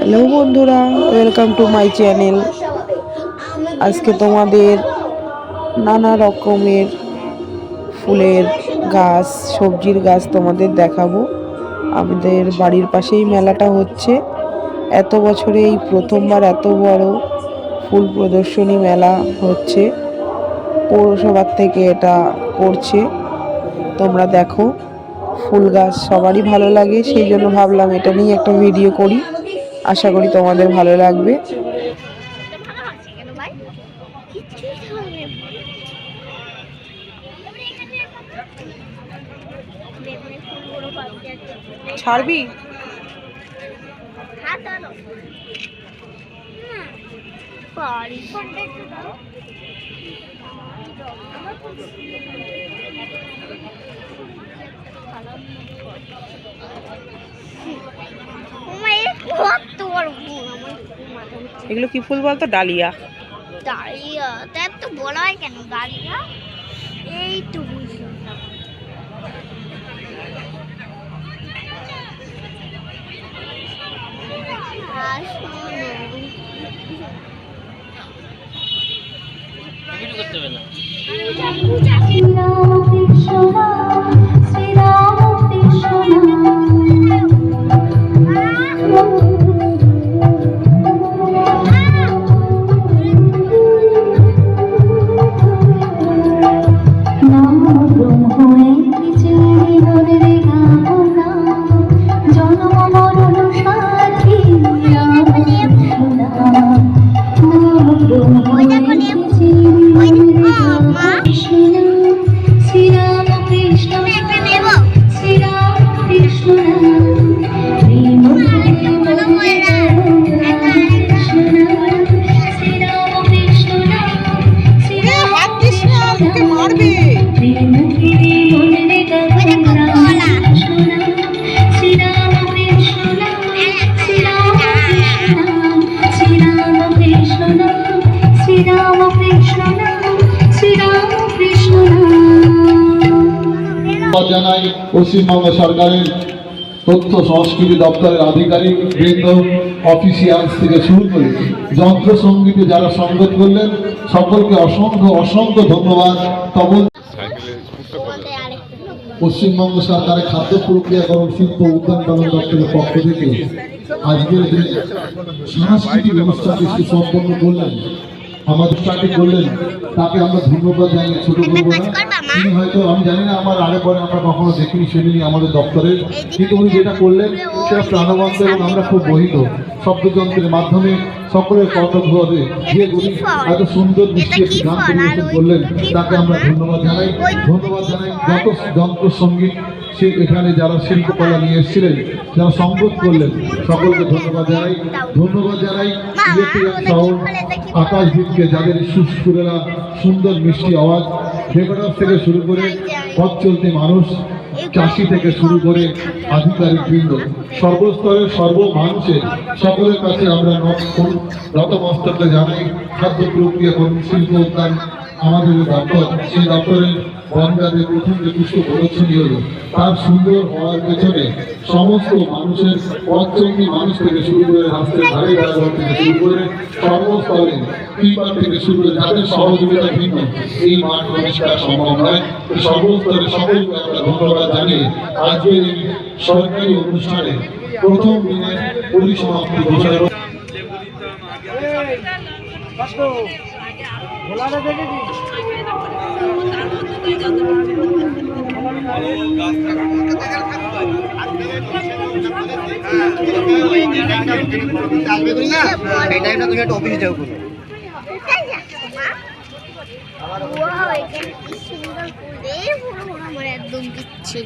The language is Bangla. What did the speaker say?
হ্যালো বন্ধুরা, ওয়েলকাম টু মাই চ্যানেল। আজকে তোমাদের নানা রকমের ফুলের গাছ, সবজির গাছ তোমাদের দেখাবো। আমাদের বাড়ির পাশেই মেলাটা হচ্ছে। এত বছরে এই প্রথমবার এত বড় ফুল প্রদর্শনী মেলা হচ্ছে। পৌরসভার থেকে এটা করছে। তোমরা দেখো, ফুল গাছ সবারই ভালো লাগে, সেই জন্য ভাবলাম এটা নিয়ে একটা ভিডিও করি। আশা করি তোমাদের ভালো লাগবে। ছাড়বি? এগুলো কি ফুল বলতো? ডালিয়া। ডালিয়া তাই তো বলা হয় কেন ডালিয়া? এই তো বুঝলাম। জানাই পশ্চিমবঙ্গ সরকারের তথ্য সংস্কৃতি দপ্তরের আধিকারিক বৃন্দ, অফিসিয়ালস থেকে শুরু করে যন্ত্র সঙ্গীতে যারা সঙ্গত করলেন সকলকে অসংখ্য অসংখ্য ধন্যবাদ। তবে পশ্চিমবঙ্গ সরকারের খাদ্য প্রক্রিয়াকরণ শিল্প উদ্যান পালন দপ্তরের পক্ষ থেকে আজকের যে সাংস্কৃতিক অনুষ্ঠানটি সুসম্পন্ন করলেন, আমাদের স্টার্টিং করলেন, তাকে আমরা ধন্যবাদ জানিয়ে ছোট করবো না। তিনি হয়তো, আমি জানি না, আমার আগে পরে আমরা কখনো দেখিনি শুনিনি আমাদের দপ্তরের, কিন্তু উনি যেটা করলেন সেটা প্রাণবন্ত এবং আমরা খুব মোহিত। শব্দযন্ত্রের মাধ্যমে সকলের কর্ণধ্বরে যে উনি এত সুন্দর মিষ্টি একটি গান পরিবেশন করলেন, তাকে আমরা ধন্যবাদ জানাই। ধন্যবাদ জানাই যত যন্ত্র সঙ্গীত সে এখানে যারা শিল্পকলা নিয়ে এসেছিলেন, যারা সঙ্গত করলেন, সকলকে ধন্যবাদ জানাই। ধন্যবাদ জানাই ইলেকট্রিক সাউন্ড আকাশদীপকে, যাদের সুরেলা সুন্দর মিষ্টি আওয়াজ, ডেকোরেটর থেকে শুরু করে পথ চলতি মানুষ, চাষি থেকে শুরু করে আধিকারিক বৃন্দ, সর্বস্তরের সর্ব মানুষের সকলের কাছে আমরা নতমস্তকে জানাই। খাদ্য প্রক্রিয়াকরণ শিল্প উদ্যান আমাদের দপ্তর, সেই দপ্তরের বনগাঁদের প্রথম যে পুষ্প প্রদর্শনী হলো, তার সুন্দর হওয়ার পেছনে সমস্ত মানুষের পথচলতি মানুষ থেকে শুরু করে রাস্তার ধারে ঘর থেকে শুরু করে সর্বস্তরে পরিবার থেকে শুরু করে যাদের সহযোগিতা ভিন্ন এই মাঠ পরিষ্কার সম্ভব নয়। সর্বস্তরে সকলকে আমরা ধন্যবাদ জানিয়ে আজকের এই সরকারি অনুষ্ঠানে প্রথম দিনের পরিসমাপ্তি ঘোষণা। একদম ছেলে